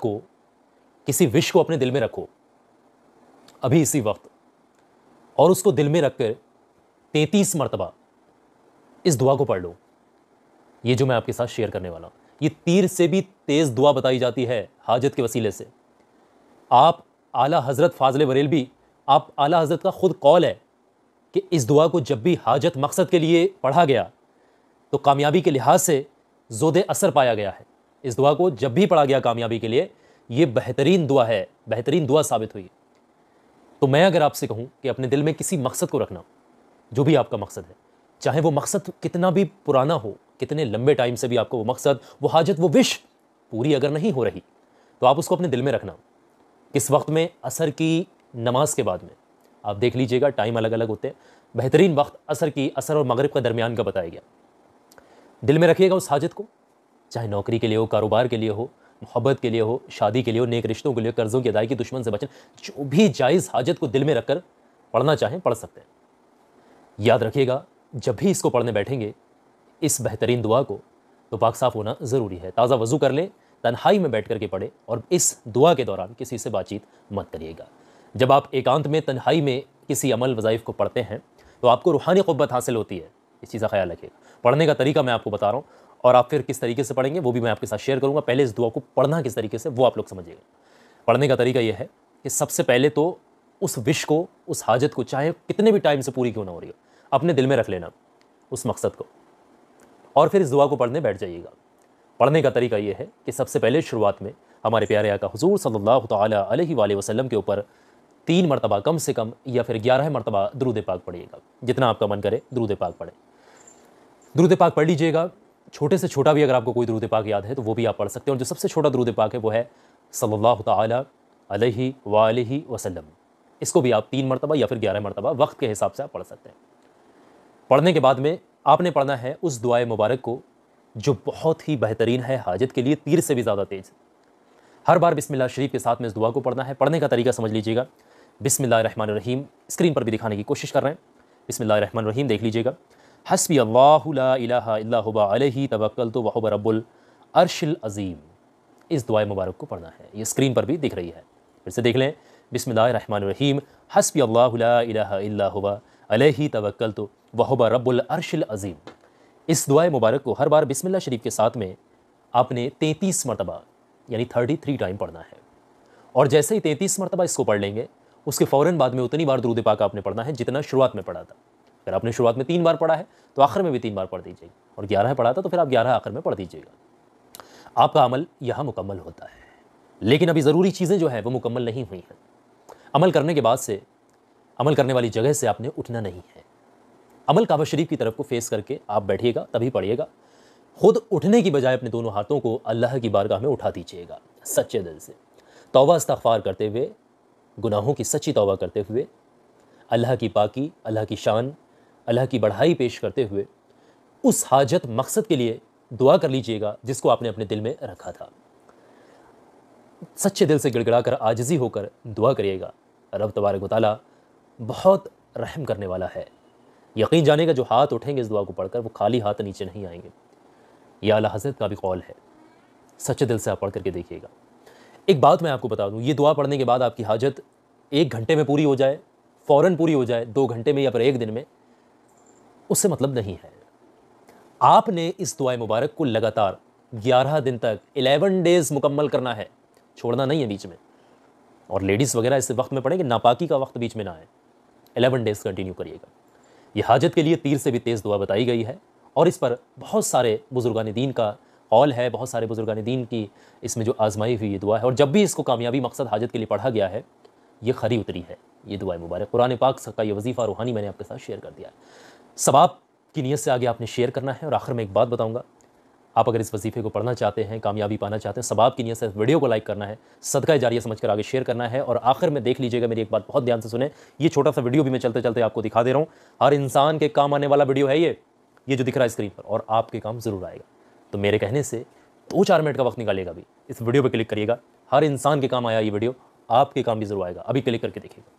को, किसी विश को अपने दिल में रखो अभी इसी वक्त, और उसको दिल में रखकर 33 मरतबा इस दुआ को पढ़ लो। ये जो मैं आपके साथ शेयर करने वाला हूं, ये तीर से भी तेज दुआ बताई जाती है हाजत के वसीले से। आप आला हजरत फाजले बरेलवी, आप आला हजरत का खुद कौल है कि इस दुआ को जब भी हाजत मकसद के लिए पढ़ा गया तो कामयाबी के लिहाज से ज़ोदे असर पाया गया है। इस दुआ को जब भी पढ़ा गया कामयाबी के लिए, ये बेहतरीन दुआ है, बेहतरीन दुआ साबित हुई। तो मैं अगर आपसे कहूं कि अपने दिल में किसी मकसद को रखना, जो भी आपका मकसद है, चाहे वो मकसद कितना भी पुराना हो, कितने लंबे टाइम से भी आपको वो मकसद, वो हाजत, वो विश पूरी अगर नहीं हो रही, तो आप उसको अपने दिल में रखना। किस वक्त में? असर की नमाज के बाद में। आप देख लीजिएगा, टाइम अलग अलग होते हैं, बेहतरीन वक्त असर और मगरिब का दरमियान का बताया गया। दिल में रखिएगा उस हाजत को, चाहे नौकरी के लिए हो, कारोबार के लिए हो, मोहब्बत के लिए हो, शादी के लिए हो, नेक रिश्तों के लिए, कर्जों की अदायगी, दुश्मन से बचना, जो भी जायज़ हाजत को दिल में रखकर पढ़ना चाहें पढ़ सकते हैं। याद रखिएगा, जब भी इसको पढ़ने बैठेंगे इस बेहतरीन दुआ को, तो पाक साफ होना ज़रूरी है। ताज़ा वज़ू कर लें, तन्हाई में बैठ करके पढ़े, और इस दुआ के दौरान किसी से बातचीत मत करिएगा। जब आप एकांत में, तन्हाई में किसी अमल वज़ाइफ को पढ़ते हैं तो आपको रूहानी क़ुव्वत हासिल होती है। इस चीज़ का ख्याल रखिएगा। पढ़ने का तरीका मैं आपको बता रहा हूँ, और आप फिर किस तरीके से पढ़ेंगे वो भी मैं आपके साथ शेयर करूँगा। पहले इस दुआ को पढ़ना किस तरीके से, वो आप लोग समझिएगा। पढ़ने का तरीका यह है कि सबसे पहले तो उस विश को, उस हाजत को, चाहे कितने भी टाइम से पूरी क्यों ना हो रही हो, अपने दिल में रख लेना उस मकसद को, और फिर इस दुआ को पढ़ने बैठ जाइएगा। पढ़ने का तरीका यह है कि सबसे पहले शुरुआत में हमारे प्यारे आका हुजूर सल्लल्लाहु तआला अलैहि वसल्लम के ऊपर 3 मरतबा कम से कम, या फिर 11 मरतबा दुरूद पाक पढ़िएगा। जितना आपका मन करे दुरूद पाक पढ़ें। दुरूद पाक पढ़ लीजिएगा। छोटे से छोटा भी अगर आपको कोई दुरूद पाक याद है तो वो भी आप पढ़ सकते हैं, और जो सबसे छोटा दुरूद पाक है वो है सल्लल्लाहु तआला अलैहि वसल्लम। इसको भी आप 3 मरतबा या फिर 11 मरतबा वक्त के हिसाब से आप पढ़ सकते हैं। पढ़ने के बाद में आपने पढ़ना है उस दुआए मुबारक को जो बहुत ही बेहतरीन है, हाजत के लिए तीर से भी ज़्यादा तेज। हर बार बिस्मिल्लाह शरीफ के साथ में इस दुआ को पढ़ना है। पढ़ने का तरीका समझ लीजिएगा। बिस्मिल्लाहिर्रहमानिर्रहीम, स्क्रीन पर भी दिखाने की कोशिश कर रहे हैं। बिस्मिल्लाहिर्रहमानिर्रहीम देख लीजिएगा। हस्बी अल्लाहु ला इलाहा इल्ला हुवा अलैहि तवक्कलतु व हुवा रब्बुल अर्शिल अज़ीम। इस दुआ मुबारक को पढ़ना है, ये स्क्रीन पर भी दिख रही है। फिर से देख लें। बिस्मिल्लाहिर्रहमानिर्रहीम, हस्बी अल्लाहु ला इलाहा इल्ला हुवा अलैहि तवक्कलतु व हुवा रब्बुल अर्शिल अज़ीम। इस दुआ मुबारक को हर बार बिस्मिल्लाह शरीफ के साथ में आपने 33 मरतबा यानी 33 टाइम पढ़ना है। और जैसे ही 33 मरतबा इसको पढ़ लेंगे, उसके फ़ौरन बाद में उतनी बार दुरूद पाक आपने पढ़ना है जितना शुरुआत में पढ़ा था। अगर आपने शुरुआत में 3 बार पढ़ा है तो आखिर में भी 3 बार पढ़ दीजिएगा, और 11 पढ़ा था तो फिर आप 11 आखिर में पढ़ दीजिएगा। आपका अमल यहाँ मुकम्मल होता है। लेकिन अभी ज़रूरी चीज़ें जो है वो मुकम्मल नहीं हुई हैं। अमल करने के बाद से, अमल करने वाली जगह से आपने उठना नहीं है। अमल काबा शरीफ की तरफ को फेस करके आप बैठिएगा, तभी पढ़िएगा। खुद उठने की बजाय अपने दोनों हाथों को अल्लाह की बारगाह में उठा दीजिएगा, सच्चे दिल से तौबा इस्तग़फ़ार करते हुए, गुनाहों की सच्ची तौबा करते हुए, अल्लाह की पाकी, अल्लाह की शान, अल्लाह की बढ़ाई पेश करते हुए उस हाजत मकसद के लिए दुआ कर लीजिएगा जिसको आपने अपने दिल में रखा था। सच्चे दिल से गिड़गिड़ा कर, आजिज़ी होकर दुआ करिएगा। रब तबारक व तआला बहुत रहम करने वाला है। यकीन जानेगा, जो हाथ उठेंगे इस दुआ को पढ़कर वो खाली हाथ नीचे नहीं आएंगे। यह आला हज़रत का भी कौल है। सच्चे दिल से आप पढ़ करके देखिएगा। एक बात मैं आपको बता दूं, ये दुआ पढ़ने के बाद आपकी हाजत 1 घंटे में पूरी हो जाए, फ़ौरन पूरी हो जाए, 2 घंटे में या फिर 1 दिन में, उससे मतलब नहीं है। आपने इस दुआ मुबारक को लगातार 11 दिन तक 11 डेज़ मुकम्मल करना है, छोड़ना नहीं है बीच में। और लेडीज़ वगैरह इस वक्त में पढ़ेंगे, नापाकी का वक्त बीच में ना आए। 11 डेज़ कंटिन्यू करिएगा। यह हाजत के लिए तीर से भी तेज़ दुआ बताई गई है, और इस पर बहुत सारे बुजुर्गान दीन का कौल है, बहुत सारे बुजुर्गान दीन की इसमें जो आजमाई हुई ये दुआ है। और जब भी इसको कामयाबी मकसद हाजत के लिए पढ़ा गया है, ये खरी उतरी है ये दुआ मुबारक। कुरान पाक का ये वजीफ़ा रूहानी मैंने आपके साथ शेयर कर दिया है। सवाब की नीयत से आगे आपने शेयर करना है। और आखिर में एक बात बताऊँगा, आप अगर इस वजीफ़े को पढ़ना चाहते हैं, कामयाबी पाना चाहते हैं, सवाब की नीयत से वीडियो को लाइक करना है, सदका जारिया समझकर आगे शेयर करना है। और आखिर में देख लीजिएगा, मेरी एक बात बहुत ध्यान से सुने, ये छोटा सा वीडियो भी मैं चलते चलते आपको दिखा दे रहा हूँ। हर इंसान के काम आने वाला वीडियो है ये जो दिख रहा है स्क्रीन पर, और आपके काम ज़रूर आएगा। तो मेरे कहने से 2-4 मिनट का वक्त निकालिएगा, अभी इस वीडियो पर क्लिक करिएगा। हर इंसान के काम आया ये वीडियो, आपके काम भी ज़रूर आएगा। अभी क्लिक करके देखिएगा।